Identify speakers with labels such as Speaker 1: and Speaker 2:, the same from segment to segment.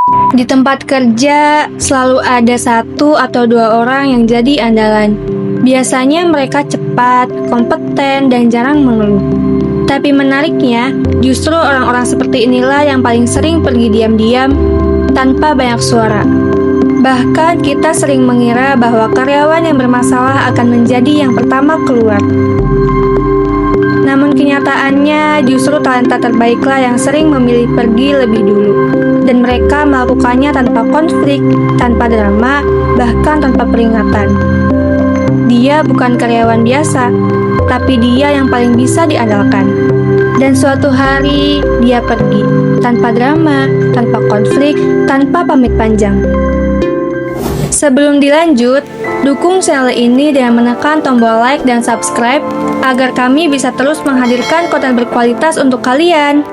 Speaker 1: Di tempat kerja, selalu ada satu atau dua orang yang jadi andalan. Biasanya mereka cepat, kompeten, dan jarang mengeluh. Tapi menariknya, justru orang-orang seperti inilah yang paling sering pergi diam-diam, tanpa banyak suara. Bahkan kita sering mengira bahwa karyawan yang bermasalah akan menjadi yang pertama keluar. Namun kenyataannya justru talenta terbaiklah yang sering memilih pergi lebih dulu. Dan mereka melakukannya tanpa konflik, tanpa drama, bahkan tanpa peringatan. Dia bukan karyawan biasa, tapi dia yang paling bisa diandalkan. Dan suatu hari, dia pergi, tanpa drama, tanpa konflik, tanpa pamit panjang. Sebelum dilanjut, dukung channel ini dengan menekan tombol like dan subscribe agar kami bisa terus menghadirkan konten berkualitas untuk kalian.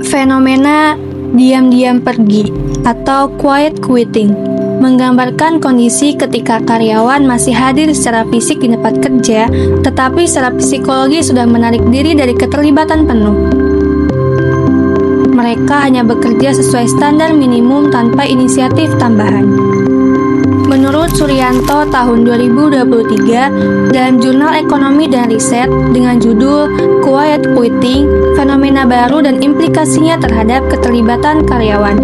Speaker 1: Fenomena diam-diam pergi atau quiet quitting menggambarkan kondisi ketika karyawan masih hadir secara fisik di tempat kerja, tetapi secara psikologi sudah menarik diri dari keterlibatan penuh. Mereka hanya bekerja sesuai standar minimum tanpa inisiatif tambahan. Menurut Suryanto tahun 2023 dalam Jurnal Ekonomi dan Riset dengan judul Quiet Quitting, Fenomena Baru dan Implikasinya Terhadap Keterlibatan Karyawan.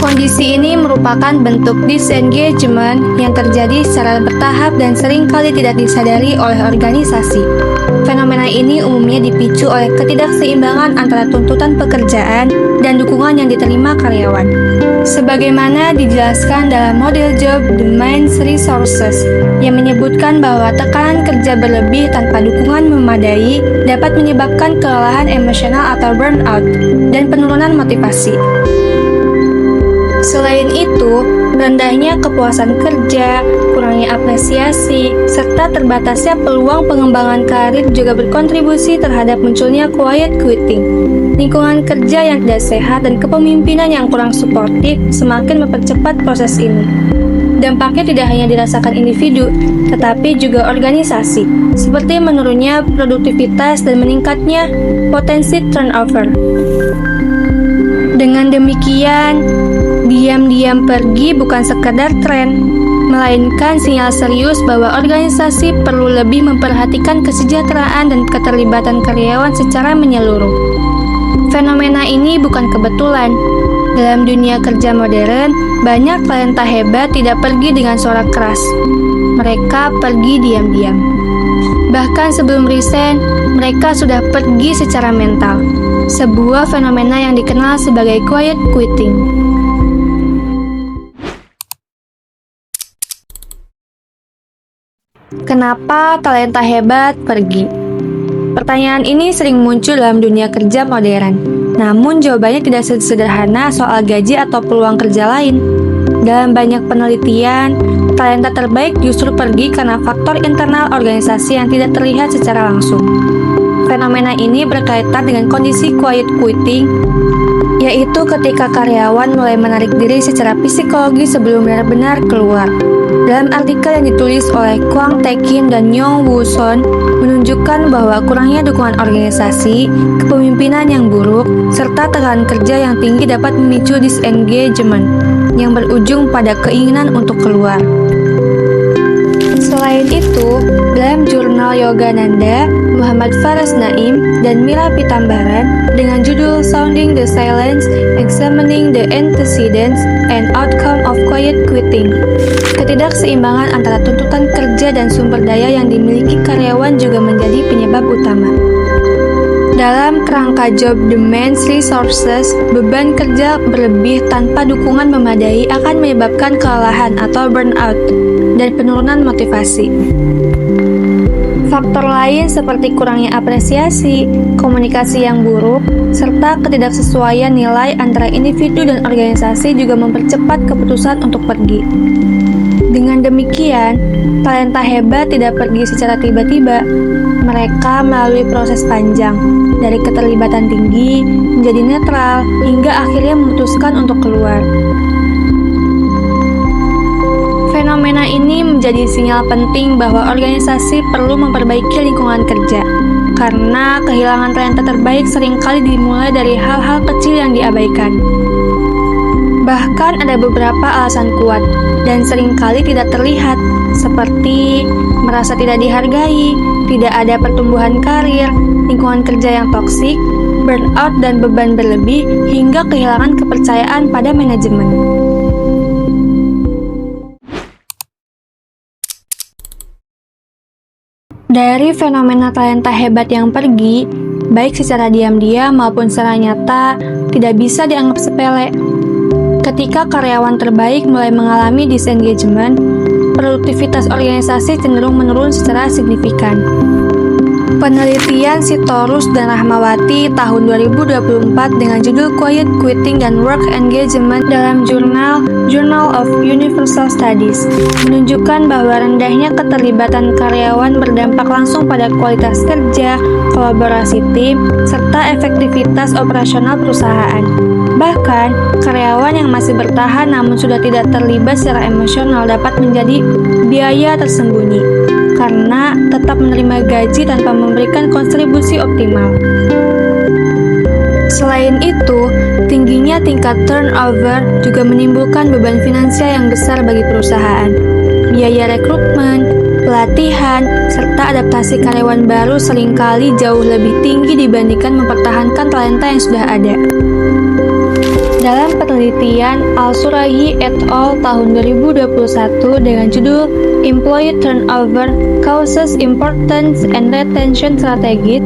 Speaker 1: Kondisi ini merupakan bentuk disengagement yang terjadi secara bertahap dan seringkali tidak disadari oleh organisasi. Fenomena ini umumnya dipicu oleh ketidakseimbangan antara tuntutan pekerjaan dan dukungan yang diterima karyawan. Sebagaimana dijelaskan dalam model job demands resources yang menyebutkan bahwa tekanan kerja berlebih tanpa dukungan memadai dapat menyebabkan kelelahan emosional atau burnout dan penurunan motivasi. Selain itu, rendahnya kepuasan kerja, kurangnya apresiasi, serta terbatasnya peluang pengembangan karir juga berkontribusi terhadap munculnya quiet quitting. Lingkungan kerja yang tidak sehat dan kepemimpinan yang kurang suportif semakin mempercepat proses ini. Dampaknya tidak hanya dirasakan individu, tetapi juga organisasi, seperti menurunnya produktivitas dan meningkatnya potensi turnover. Dengan demikian, diam-diam pergi bukan sekadar tren, melainkan sinyal serius bahwa organisasi perlu lebih memperhatikan kesejahteraan dan keterlibatan karyawan secara menyeluruh. Fenomena ini bukan kebetulan. Dalam dunia kerja modern, banyak talenta hebat tidak pergi dengan suara keras. Mereka pergi diam-diam. Bahkan sebelum resign, mereka sudah pergi secara mental. Sebuah fenomena yang dikenal sebagai quiet quitting. Kenapa talenta hebat pergi? Pertanyaan ini sering muncul dalam dunia kerja modern. Namun jawabannya tidak sederhana soal gaji atau peluang kerja lain. Dalam banyak penelitian, talenta terbaik justru pergi karena faktor internal organisasi yang tidak terlihat secara langsung. Fenomena ini berkaitan dengan kondisi quiet quitting, yaitu ketika karyawan mulai menarik diri secara psikologi sebelum benar-benar keluar. Dalam artikel yang ditulis oleh Kwang Tae Kim dan Yong Woo Son, menunjukkan bahwa kurangnya dukungan organisasi, kepemimpinan yang buruk, serta tekanan kerja yang tinggi dapat memicu disengagement, yang berujung pada keinginan untuk keluar. Selain itu, dalam jurnal Yogananda, Muhammad Faraz Naim, dan Mira Pitambaran dengan judul Sounding the Silence, Examining the Antecedents and Outcome of Quiet Quitting, ketidakseimbangan antara tuntutan kerja dan sumber daya yang dimiliki karyawan juga menjadi penyebab utama. Dalam kerangka job demands resources, beban kerja berlebih tanpa dukungan memadai akan menyebabkan kelelahan atau burnout dan penurunan motivasi. Faktor lain seperti kurangnya apresiasi, komunikasi yang buruk, serta ketidaksesuaian nilai antara individu dan organisasi juga mempercepat keputusan untuk pergi. Dengan demikian, talenta hebat tidak pergi secara tiba-tiba. Mereka melalui proses panjang, dari keterlibatan tinggi menjadi netral, hingga akhirnya memutuskan untuk keluar. Fenomena ini menjadi sinyal penting bahwa organisasi perlu memperbaiki lingkungan kerja, karena kehilangan talenta terbaik seringkali dimulai dari hal-hal kecil yang diabaikan. Bahkan ada beberapa alasan kuat dan seringkali tidak terlihat, seperti merasa tidak dihargai, tidak ada pertumbuhan karir, lingkungan kerja yang toksik, burnout dan beban berlebih, hingga kehilangan kepercayaan pada manajemen. Dari fenomena talenta hebat yang pergi, baik secara diam-diam maupun secara nyata, tidak bisa dianggap sepele. Ketika karyawan terbaik mulai mengalami disengagement, produktivitas organisasi cenderung menurun secara signifikan. Penelitian Sitorus dan Rahmawati tahun 2024 dengan judul Quiet Quitting dan Work Engagement dalam jurnal Journal of Universal Studies menunjukkan bahwa rendahnya keterlibatan karyawan berdampak langsung pada kualitas kerja, kolaborasi tim, serta efektivitas operasional perusahaan. Bahkan, karyawan yang masih bertahan namun sudah tidak terlibat secara emosional dapat menjadi biaya tersembunyi, karena tetap menerima gaji tanpa memberikan kontribusi optimal. Selain itu, tingginya tingkat turnover juga menimbulkan beban finansial yang besar bagi perusahaan. Biaya rekrutmen, pelatihan, serta adaptasi karyawan baru seringkali jauh lebih tinggi dibandingkan mempertahankan talenta yang sudah ada. Dalam penelitian Al-Suraihi et al. Tahun 2021 dengan judul Employee Turnover Causes Importance and Retention Strategies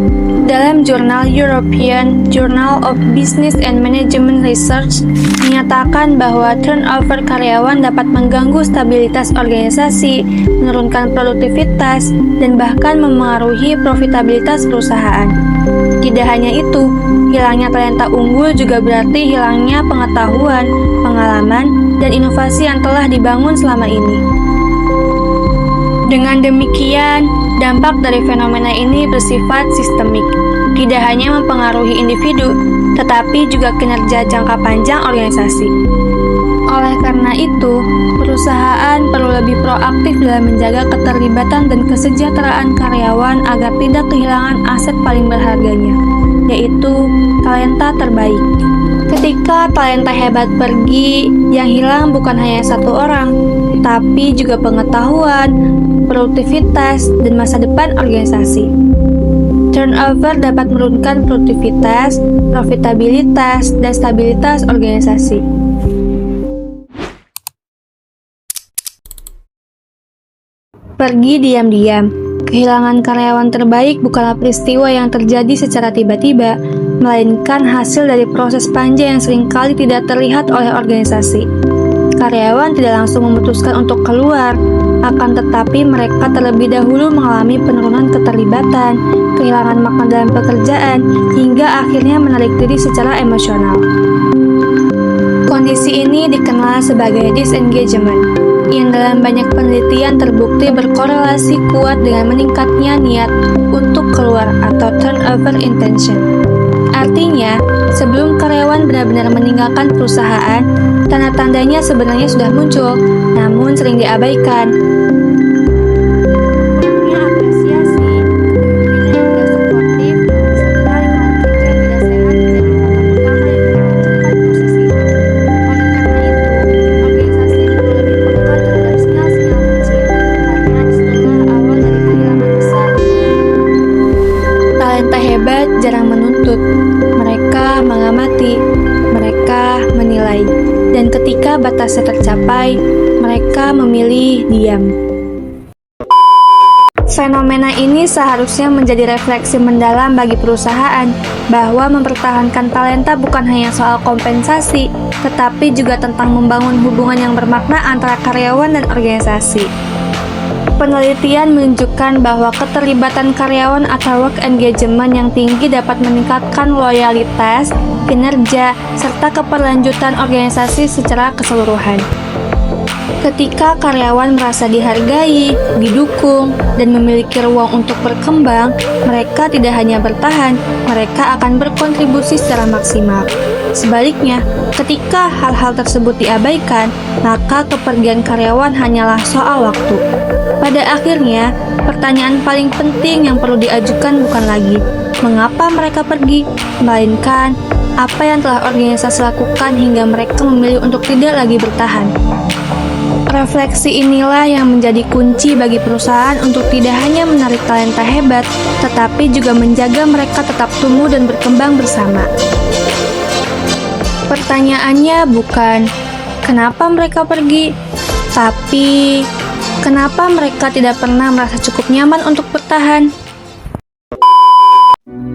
Speaker 1: dalam jurnal European Journal of Business and Management Research menyatakan bahwa turnover karyawan dapat mengganggu stabilitas organisasi, menurunkan produktivitas, dan bahkan memengaruhi profitabilitas perusahaan. Tidak hanya itu, hilangnya talenta unggul juga berarti hilangnya pengetahuan, pengalaman, dan inovasi yang telah dibangun selama ini. Dengan demikian, dampak dari fenomena ini bersifat sistemik, tidak hanya mempengaruhi individu, tetapi juga kinerja jangka panjang organisasi. Oleh karena itu, perusahaan perlu lebih proaktif dalam menjaga keterlibatan dan kesejahteraan karyawan agar tidak kehilangan aset paling berharganya, yaitu talenta terbaik. Ketika talenta hebat pergi, yang hilang bukan hanya satu orang, tapi juga pengetahuan, produktivitas, dan masa depan organisasi. Turnover dapat menurunkan produktivitas, profitabilitas, dan stabilitas organisasi. Pergi diam-diam. Kehilangan karyawan terbaik bukanlah peristiwa yang terjadi secara tiba-tiba, melainkan hasil dari proses panjang yang seringkali tidak terlihat oleh organisasi. Karyawan tidak langsung memutuskan untuk keluar, akan tetapi mereka terlebih dahulu mengalami penurunan keterlibatan, kehilangan makna dalam pekerjaan, hingga akhirnya menarik diri secara emosional. Kondisi ini dikenal sebagai disengagement, yang dalam banyak penelitian terbukti berkorelasi kuat dengan meningkatnya niat untuk keluar atau turnover intention. Artinya, sebelum karyawan benar-benar meninggalkan perusahaan, tanda-tandanya sebenarnya sudah muncul, namun sering diabaikan. Kurangnya apresiasi, kepemimpinan yang tidak suportif, serta lingkungan kerja yang tidak sehat menjadi faktor utama yang mempercepat proses ini. Oleh karena itu, organisasi perlu lebih peka terhadap sinyal-sinyal kecil, karena disitulah awal dari kehilangan besar. Talenta hebat jarang menuntut. Mereka mengamati, mereka menilai, dan ketika batasnya tercapai, mereka memilih diam. Fenomena ini seharusnya menjadi refleksi mendalam bagi perusahaan, bahwa mempertahankan talenta bukan hanya soal kompensasi, tetapi juga tentang membangun hubungan yang bermakna antara karyawan dan organisasi. Penelitian menunjukkan bahwa keterlibatan karyawan atau work engagement yang tinggi dapat meningkatkan loyalitas, kinerja, serta keberlanjutan organisasi secara keseluruhan. Ketika karyawan merasa dihargai, didukung, dan memiliki ruang untuk berkembang, mereka tidak hanya bertahan, mereka akan berkontribusi secara maksimal. Sebaliknya, ketika hal-hal tersebut diabaikan, maka kepergian karyawan hanyalah soal waktu. Pada akhirnya, pertanyaan paling penting yang perlu diajukan bukan lagi mengapa mereka pergi, melainkan apa yang telah organisasi lakukan hingga mereka memilih untuk tidak lagi bertahan. Refleksi inilah yang menjadi kunci bagi perusahaan untuk tidak hanya menarik talenta hebat, tetapi juga menjaga mereka tetap tumbuh dan berkembang bersama. Pertanyaannya bukan kenapa mereka pergi, tapi kenapa mereka tidak pernah merasa cukup nyaman untuk bertahan.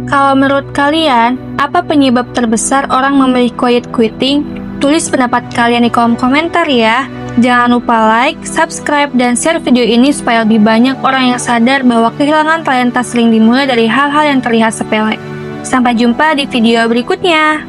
Speaker 1: Kalau menurut kalian, apa penyebab terbesar orang memilih quiet quitting? Tulis pendapat kalian di kolom komentar ya. Jangan lupa like, subscribe, dan share video ini supaya lebih banyak orang yang sadar bahwa kehilangan talenta sering dimulai dari hal-hal yang terlihat sepele. Sampai jumpa di video berikutnya.